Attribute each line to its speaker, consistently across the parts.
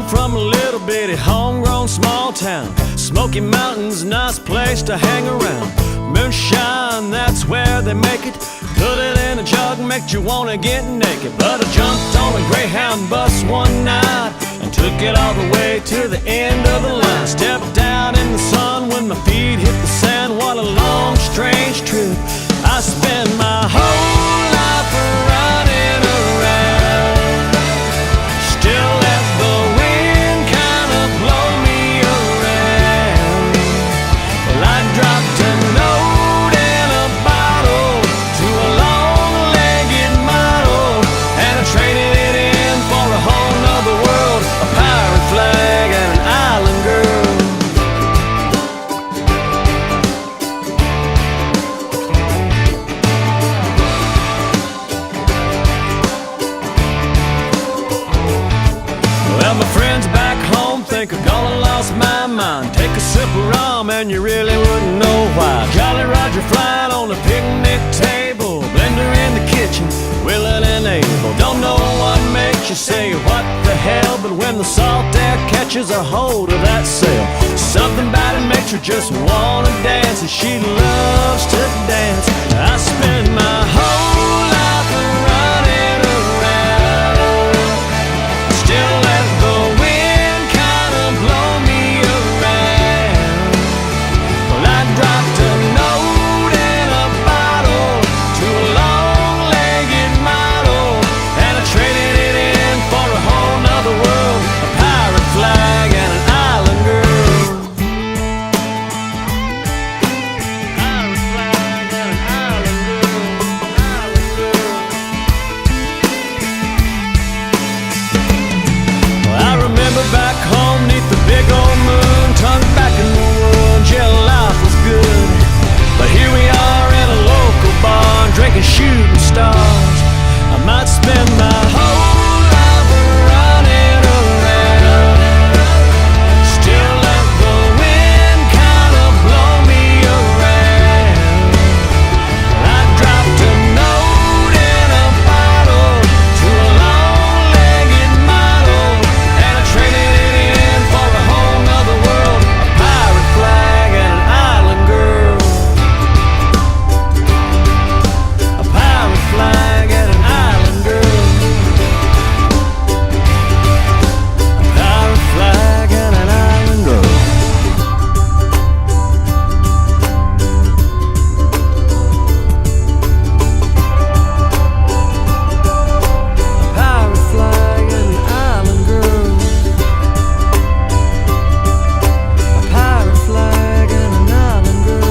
Speaker 1: from a little bitty homegrown small town. Smoky Mountains, nice place to hang around. Moonshine, that's where they make it. Put it in a jug, make you wanna get naked. But I jumped on a Greyhound bus one night and took it all the way to the end of the line. Stepped down in the sun when my feet hit the sand. What a long, strange trip. I spent my whole life running around. Still let the wind kind of blow me around. Well, I dropped a note in a bottle to a long-legged model, and I traded it in for a whole nother world, a pirate flag and an island girl. Well, my friends back home think I've gone and lost my mind. Take a sip of rum and you really wouldn't know why. Jolly Roger flying on a picnic table, blender in the kitchen, willing and able. Don't know what makes you say what the hell, but when the salt air catches a hold of that sail, something about it makes her just wanna dance, and she loves to dance. I spend my whole life running around. Still let the wind kind of blow me around. Well, I dropped a note in a bottle to a long-legged model, and I traded it in for a whole nother world, a pirate flag and an island girl. Pirate flag and an island girl, island girl. I remember back home neath the big old moon, tongue back in the woods, yeah, life was good. But here we are in a local bar, drinking shooting stars. I might spend my whole life running around. Still let the wind kind of blow me around. I dropped a note in a bottle to a long-legged model, and I traded it in for a whole nother world, a pirate flag and an island girl. A pirate flag and an island girl. A pirate flag and an island girl. A pirate flag and an island girl. A pirate flag and an island girl.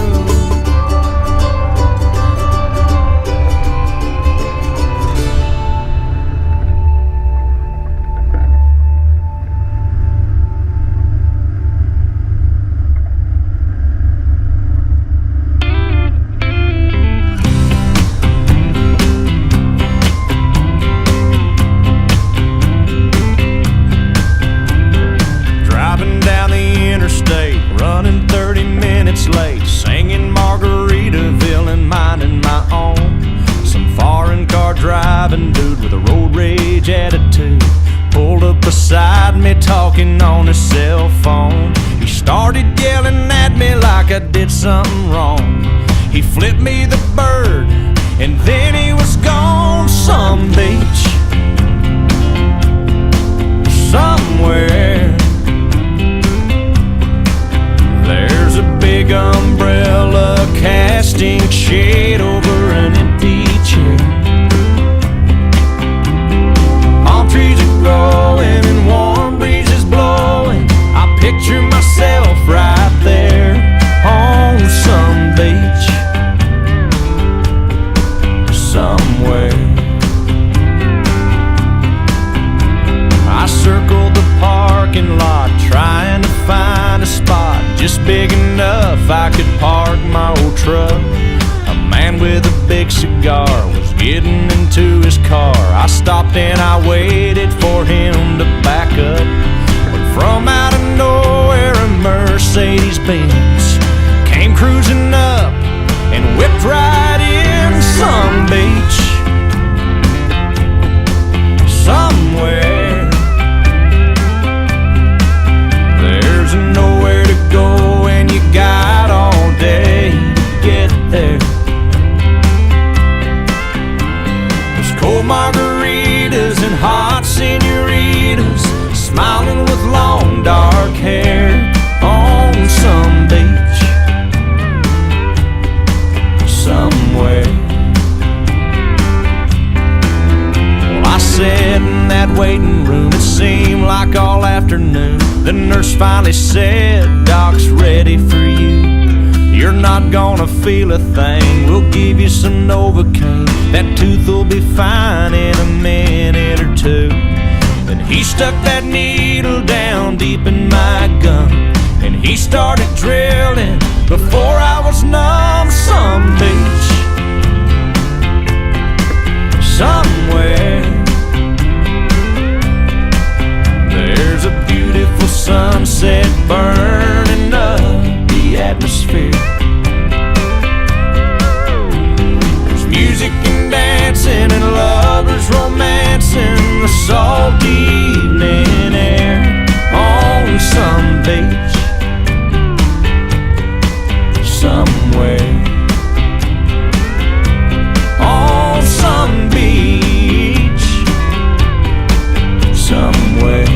Speaker 1: Driving down the interstate, running 30 minutes late, singing Margaritaville and minding my own. Some foreign car driving dude with a road rage attitude pulled up beside me, talking on his cell phone. He started yelling at me like I did something wrong. He flipped me the bird and then he was gone. Some beach somewhere, there's a big umbrella casting shade over an empty chair. Palm trees are growing and warm breezes blowing. I picture myself right there on some beach somewhere. I circled the parking lot trying to find a spot just big enough I could park my old truck. A man with a big cigar was getting into his car. I stopped and I waited for him to back up, but from out of nowhere a Mercedes-Benz came cruising up and whipped right in. Some beach somewhere, afternoon. The nurse finally said, "Doc's ready for you. You're not gonna feel a thing. We'll give you some Novocaine. That tooth will be fine in a minute or two." Then he stuck that needle down deep in my gum, and he started drilling before I was numb. Some beach somewhere, there's a beautiful sunset burning up the atmosphere. There's music and dancing and lovers romancing the salty evening air on some beach somewhere. On some beach somewhere.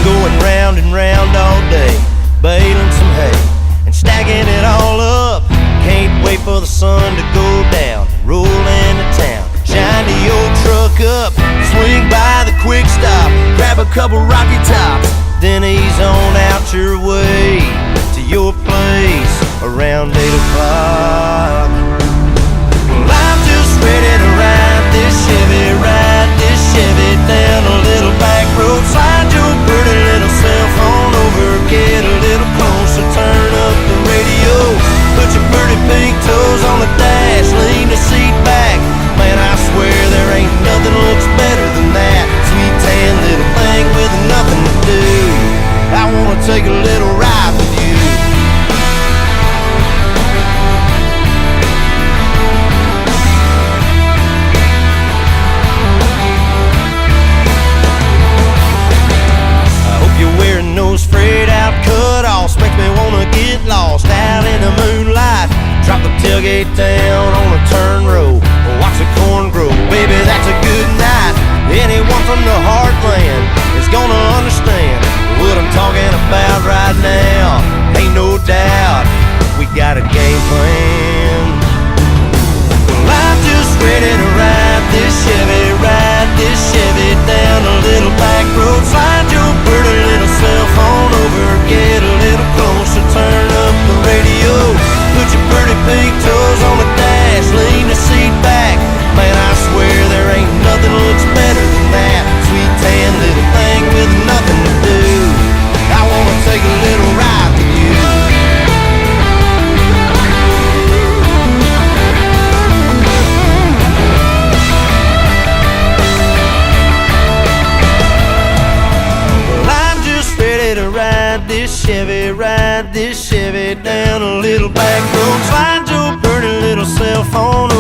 Speaker 2: Going round and round all day, baling some hay and stacking it all up. Can't wait for the sun to go down, roll into town, shine the old truck up, swing by the quick stop, grab a couple Rocky Tops, then ease on out your way to your place around 8 o'clock. Well, I'm just ready to ride this Chevy down a little back road. Slide your pretty little cell phone over, get a little closer, turn up the radio, put your pretty pink toes on the dash, lean the seat back. Man, I swear there ain't nothing looks better than that sweet tan little thing with nothing to do. I wanna take a little ride with you. Those frayed out cut-offs makes me wanna get lost out in the moonlight. Drop the tailgate down on a turn row, watch the corn grow. Baby, that's a good night. Anyone from the heartland is gonna understand what I'm talking about right now. Ain't no doubt we got a game plan. Well, I'm just ready to ride this Chevy down a little back road. Slide your pretty little cell phone over, get a little closer, turn up the radio, put your pretty pink toes on the dash, lean the seat back. Man, I swear there ain't nothing looks better than that sweet tan little thing with nothing to do. I wanna take a little ride with you. Ride this Chevy down a little back road. Slide your pretty little cell phone